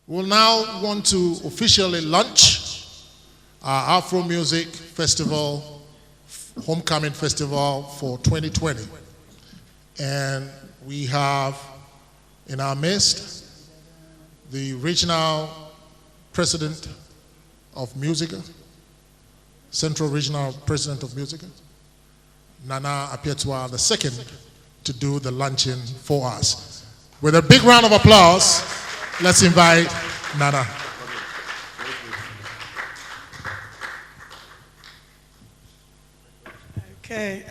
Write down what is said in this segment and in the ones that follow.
We'll now want to officially launch our Afro Music Festival, Homecoming Festival for 2020. And we have in our midst the regional president of Musica, Central Regional President of Musica, Nana Apietua II, to do the launching for us. With a big round of applause, let's invite Nana. Okay,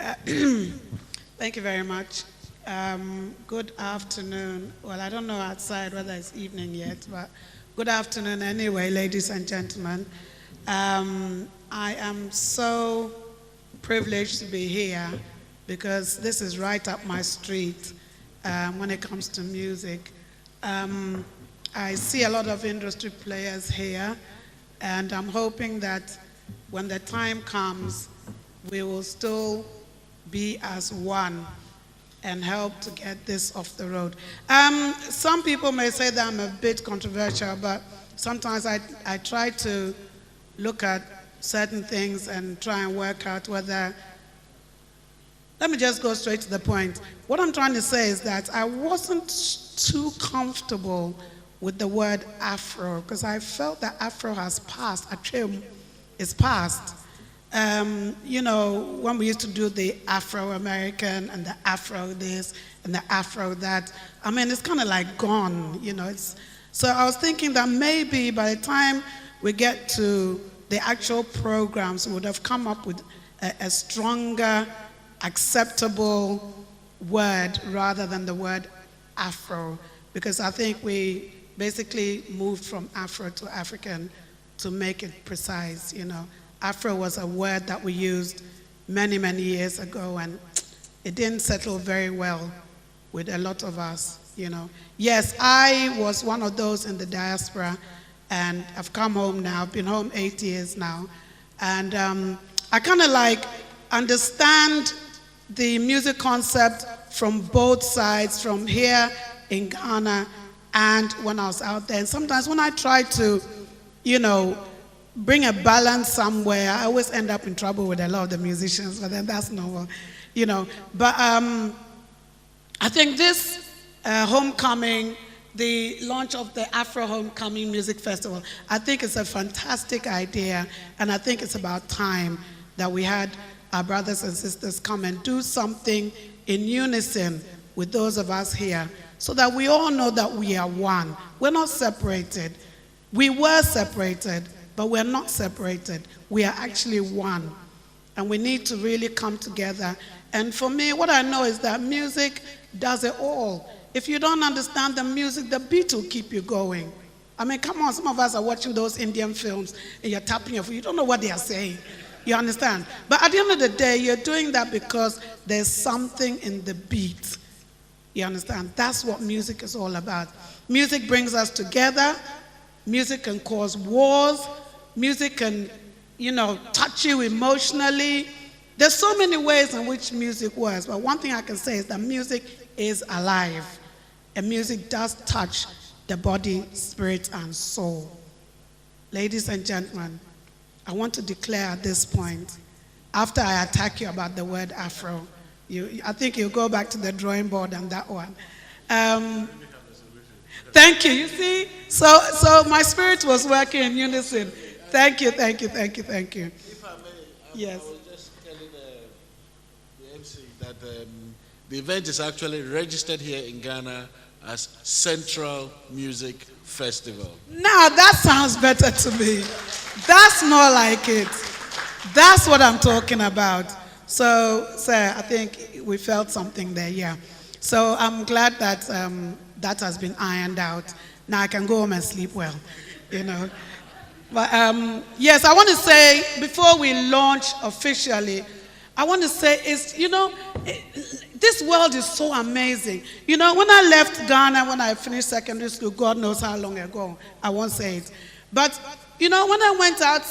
thank you very much. Good afternoon. Well, I don't know outside whether it's evening yet, but good afternoon anyway, ladies and gentlemen. I am so privileged to be here because this is right up my street when it comes to music. I see a lot of industry players here, and I'm hoping that when the time comes, we will still be as one and help to get this off the road. Some people may say that I'm a bit controversial, but sometimes I try to look at certain things and try and work out whether, let me just go straight to the point. What I'm trying to say is that I wasn't too comfortable with the word Afro because I felt that Afro has passed, Atrim is past. You know, when we used to do the Afro-American and the Afro this and the Afro that, I mean, it's kind of like gone, you know. So I was thinking that maybe by the time we get to the actual programs, we would have come up with a stronger, acceptable word rather than the word Afro, because I think we basically moved from Afro to African to make it precise, you know. Afro was a word that we used many, many years ago, and it didn't settle very well with a lot of us, you know. Yes, I was one of those in the diaspora, and I've come home now. I've been home 8 years now. And I kind of like understand the music concept from both sides, from here in Ghana and when I was out there. And sometimes when I try to, you know, bring a balance somewhere, I always end up in trouble with a lot of the musicians, but then that's normal, you know. But I think this homecoming, the launch of the Afro Homecoming Music Festival, I think it's a fantastic idea, and I think it's about time that we had our brothers and sisters come and do something in unison with those of us here, so that we all know that we are one. We're not separated. We were separated, but we're not separated. We are actually one. And we need to really come together. And for me, what I know is that music does it all. If you don't understand the music, the beat will keep you going. I mean, come on, some of us are watching those Indian films and you're tapping your foot. You don't know what they are saying. You understand? But at the end of the day, you're doing that because there's something in the beat. You understand? That's what music is all about. Music brings us together. Music can cause wars. Music can, you know, touch you emotionally. There's so many ways in which music works, but one thing I can say is that music is alive, and music does touch the body, spirit, and soul. Ladies and gentlemen, I want to declare at this point, after I attack you about the word Afro, I think you'll go back to the drawing board on that one. Thank you. You see, so my spirit was working in unison. Thank you, thank you, thank you, thank you. If I may, yes. I was just telling the MC that the event is actually registered here in Ghana as Central Music Festival. Now that sounds better to me. That's more like it. That's what I'm talking about. So, sir, I think we felt something there, yeah. So I'm glad that that has been ironed out. Now I can go home and sleep well, you know. But yes, I want to say, before we launch officially, I want to say, you know, this world is so amazing. You know, when I left Ghana, when I finished secondary school, God knows how long ago, I won't say it. But, you know, when I went out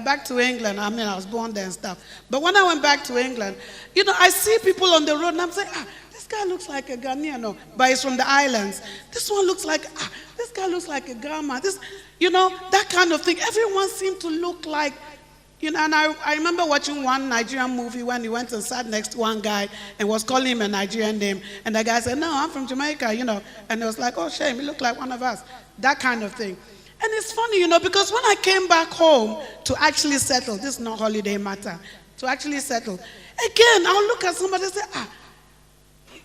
back to England, I mean, I was born there and stuff. But when I went back to England, you know, I see people on the road and I'm saying, this guy looks like a Ghanaian, no, but he's from the islands. This one looks like, this guy looks like a Gama. This, that kind of thing. Everyone seemed to look like, and I remember watching one Nigerian movie when he went and sat next to one guy and was calling him a Nigerian name. And the guy said, no, I'm from Jamaica, And it was like, oh, shame, he looked like one of us. That kind of thing. And it's funny, because when I came back home to actually settle, this is not holiday matter, to actually settle, again, I'll look at somebody and say,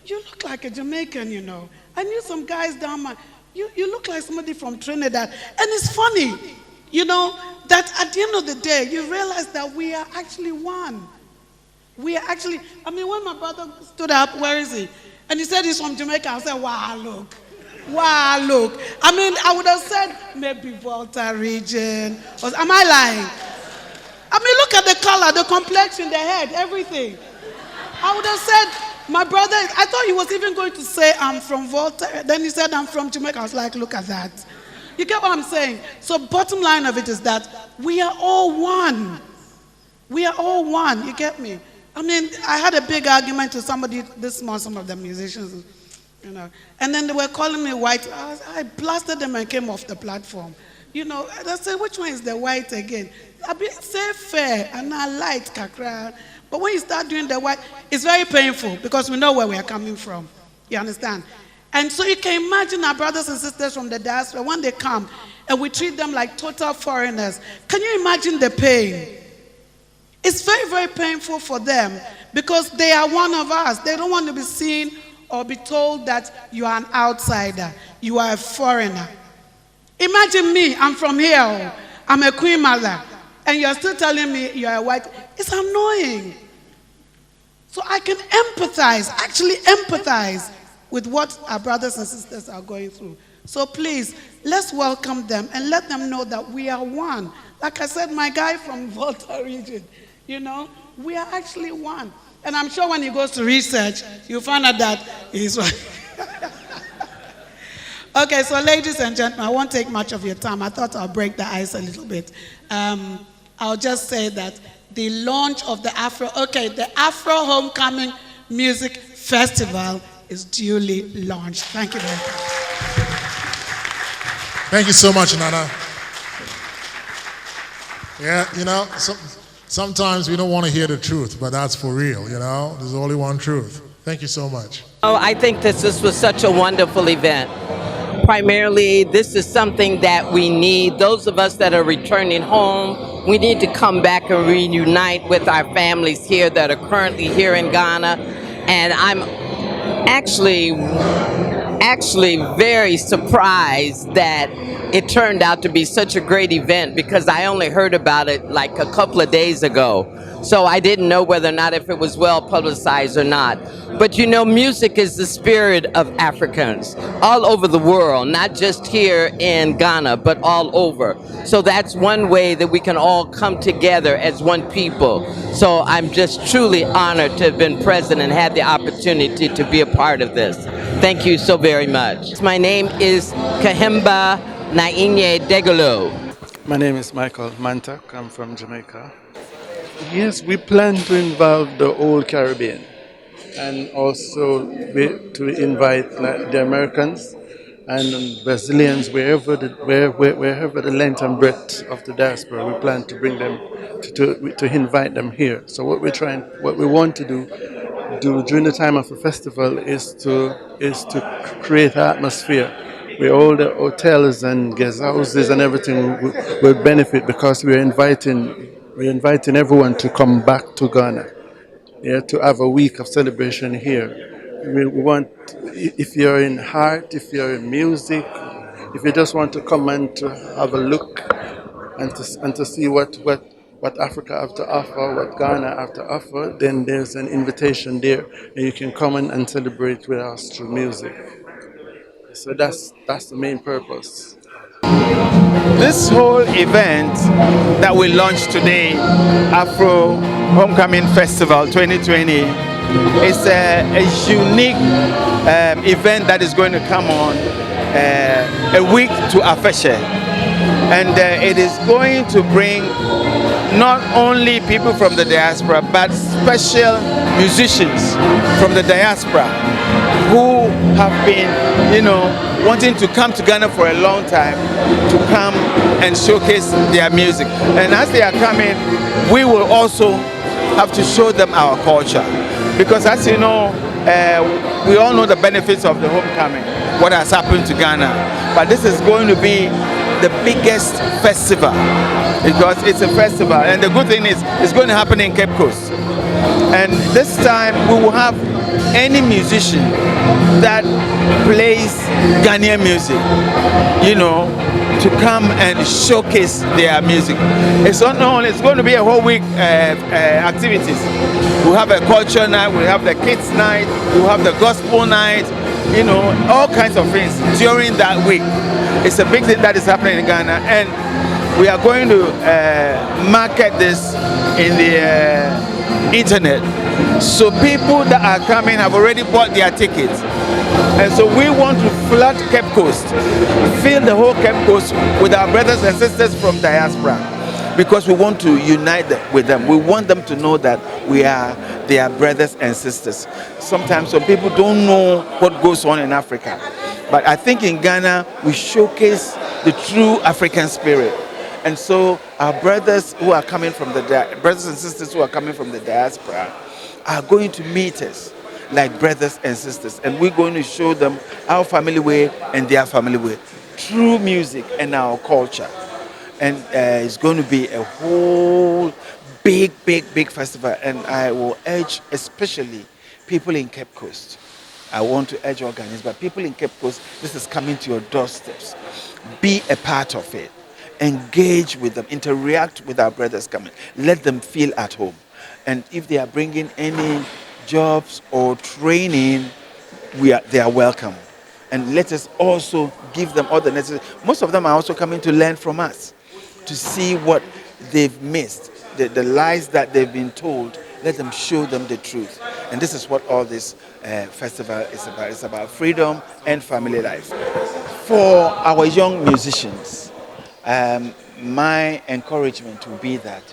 you look like a Jamaican, I knew some guys down my, you look like somebody from Trinidad. And it's funny, that at the end of the day, you realize that we are actually one. We are actually, when my brother stood up, where is he? And he said he's from Jamaica, I said, wow, look. I would have said maybe Volta region. Am I lying? Look at the color, the complexion, the head, everything. I would have said, my brother, I thought he was even going to say, I'm from Volta. Then he said, I'm from Jamaica. I was like, look at that. You get what I'm saying? So bottom line of it is that we are all one. We are all one. You get me? I had a big argument with somebody this month, some of the musicians, and then they were calling me white. I blasted them and came off the platform. And I said, which one is the white again? Say fair and not light, kakra. But when you start doing the white, it's very painful because we know where we are coming from. You understand? And so you can imagine our brothers and sisters from the diaspora, when they come and we treat them like total foreigners. Can you imagine the pain? It's very, very painful for them because they are one of us. They don't want to be seen or be told that you are an outsider, you are a foreigner. Imagine me, I'm from here, I'm a queen mother, and you're still telling me you're a white. It's annoying. So I can actually empathize with what our brothers and sisters are going through. So please, let's welcome them and let them know that we are one. Like I said, my guy from Volta region, we are actually one. And I'm sure when he goes to research, you'll find out that he's one. Okay, so ladies and gentlemen, I won't take much of your time. I thought I'll break the ice a little bit. I'll just say that the launch of the Afro Homecoming Music Festival is duly launched. Thank you very much. Thank you so much, Nana. Yeah, sometimes we don't want to hear the truth, but that's for real, There's only one truth. Thank you so much. Oh, I think this was such a wonderful event. Primarily, this is something that we need. Those of us that are returning home, we need to come back and reunite with our families here that are currently here in Ghana. And I'm actually very surprised that it turned out to be such a great event because I only heard about it like a couple of days ago. So I didn't know whether or not if it was well publicized or not. But music is the spirit of Africans all over the world, not just here in Ghana, but all over. So that's one way that we can all come together as one people. So I'm just truly honored to have been present and had the opportunity to be a part of this. Thank you so very much. My name is Kahemba Nainye Degolo. My name is Michael Mantak. I'm from Jamaica. Yes, we plan to involve the whole Caribbean and also to invite the Americans and Brazilians, wherever the length and breadth of the diaspora, we plan to bring them to invite them here. So what we want to do during the time of the festival is to create an atmosphere where all the hotels and guest houses and everything will benefit because we're inviting everyone to come back to Ghana, to have a week of celebration here. We want, if you're in art, if you're in music, if you just want to come and to have a look and to see what Africa have to offer, what Ghana have to offer, then there's an invitation there, and you can come and celebrate with us through music. So that's the main purpose. This whole event that we launched today, Afro Homecoming Festival 2020, is a unique event that is going to come on a week to Afeshe. And it is going to bring not only people from the diaspora, but special musicians from the diaspora who have been, wanting to come to Ghana for a long time to come and showcase their music. And as they are coming, we will also have to show them our culture. Because as you know, we all know the benefits of the homecoming, what has happened to Ghana. But this is going to be the biggest festival because it's a festival. And the good thing is it's going to happen in Cape Coast. And this time we will have any musician that plays Ghanaian music, you know, to come and showcase their music. It's not only, it's going to be a whole week activities. We have a culture night, we have the kids night, we have the gospel night, you know, all kinds of things during that week. It's a big thing that is happening in Ghana, and we are going to market this in the internet. So people that are coming have already bought their tickets. And so we want to flood Cape Coast, fill the whole Cape Coast with our brothers and sisters from diaspora, because we want to unite with them. We want them to know that we are their brothers and sisters. Sometimes some people don't know what goes on in Africa. But I think in Ghana, we showcase the true African spirit. And so our brothers who are coming from the brothers and sisters who are coming from the diaspora are going to meet us like brothers and sisters, and we're going to show them our family way and their family way, true music and our culture. And it's going to be a whole big festival. And I will urge, especially people in Cape Coast. I want to urge all Ghanaians, but people in Cape Coast, this is coming to your doorsteps. Be a part of it. Engage with them, interact with our brothers coming. Let them feel at home. And if they are bringing any jobs or training, they are welcome. And let us also give them all the necessary. Most of them are also coming to learn from us, to see what they've missed, the lies that they've been told. Let them show them the truth. And this is what all this festival is about. It's about freedom and family life. For our young musicians, my encouragement will be that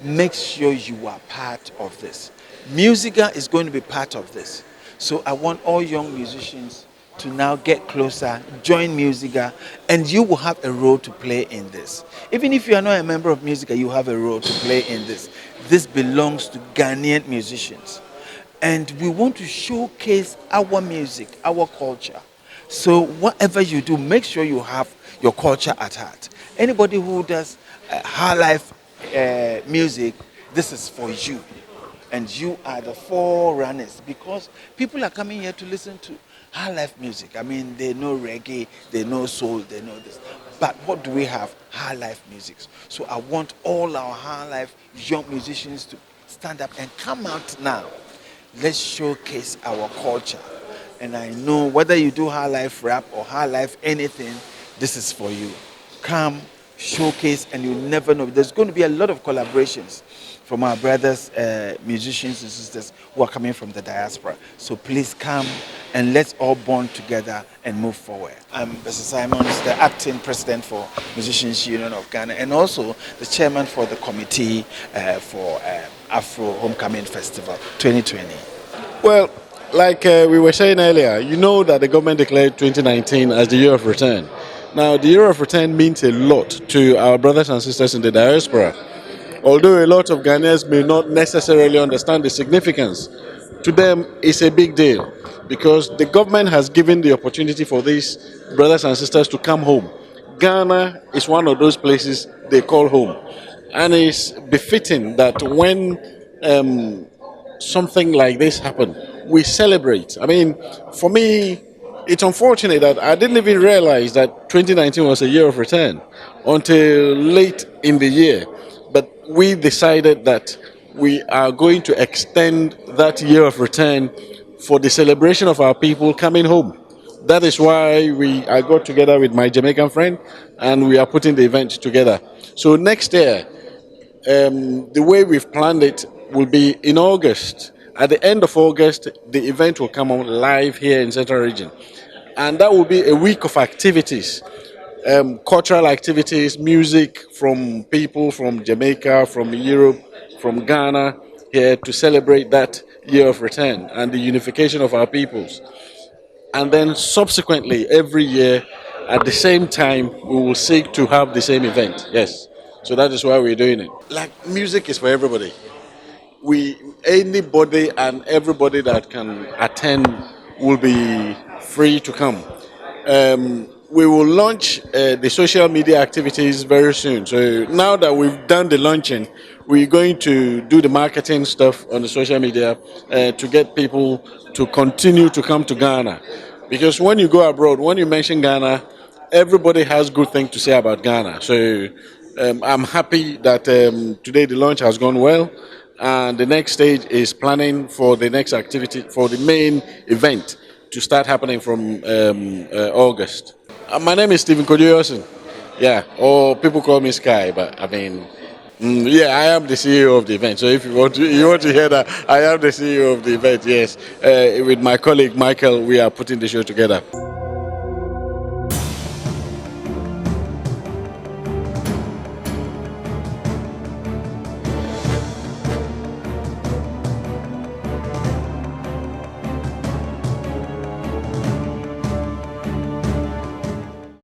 make sure you are part of this. Musica is going to be part of this. So I want all young musicians to now get closer, join Musica, and you will have a role to play in this. Even if you are not a member of Musica, you have a role to play in this. This belongs to Ghanaian musicians. And we want to showcase our music, our culture. So whatever you do, make sure you have your culture at heart. Anybody who does high life music, this is for you. And you are the forerunners, because people are coming here to listen to high life music. I mean, they know reggae, they know soul, they know this. But what do we have? High life music. So I want all our high life young musicians to stand up and come out now. Let's showcase our culture. And I know whether you do high life rap or high life anything, this is for you. Come, showcase, and you never know. There's going to be a lot of collaborations from our brothers, musicians and sisters who are coming from the diaspora. So please come and let's all bond together and move forward. I'm Mr. Simons, the acting president for Musicians Union of Ghana, and also the chairman for the committee for Afro Homecoming Festival 2020. Well, like we were saying earlier, you know that the government declared 2019 as the year of return. Now, the year of return means a lot to our brothers and sisters in the diaspora. Although a lot of Ghanaians may not necessarily understand the significance, to them it's a big deal, because the government has given the opportunity for these brothers and sisters to come home. Ghana is one of those places they call home. And it's befitting that when something like this happens, we celebrate. I mean, for me, it's unfortunate that I didn't even realize that 2019 was a year of return until late in the year. But we decided that we are going to extend that year of return for the celebration of our people coming home. That is why I got together with my Jamaican friend and we are putting the event together. So next year, the way we've planned it will be in August. At the end of August, the event will come on live here in Central Region. And that will be a week of activities. Cultural activities, music from people from Jamaica, from Europe, from Ghana, here to celebrate that year of return and the unification of our peoples. and then subsequently every year at the same time we will seek to have the same event. Yes, so that is why we're doing it. Like, music is for everybody. We Anybody and everybody that can attend will be free to come. We will launch the social media activities very soon. So now that we've done the launching, we're going to do the marketing stuff on the social media to get people to continue to come to Ghana. Because when you go abroad, when you mention Ghana, everybody has good things to say about Ghana. So I'm happy that today the launch has gone well, and the next stage is planning for the next activity, for the main event to start happening from August. My name is Stephen Kodiosin. Yeah, or people call me Sky, but I mean, yeah, I am the CEO of the event. So if you want to hear that, I am the CEO of the event. Yes, with my colleague Michael, we are putting the show together.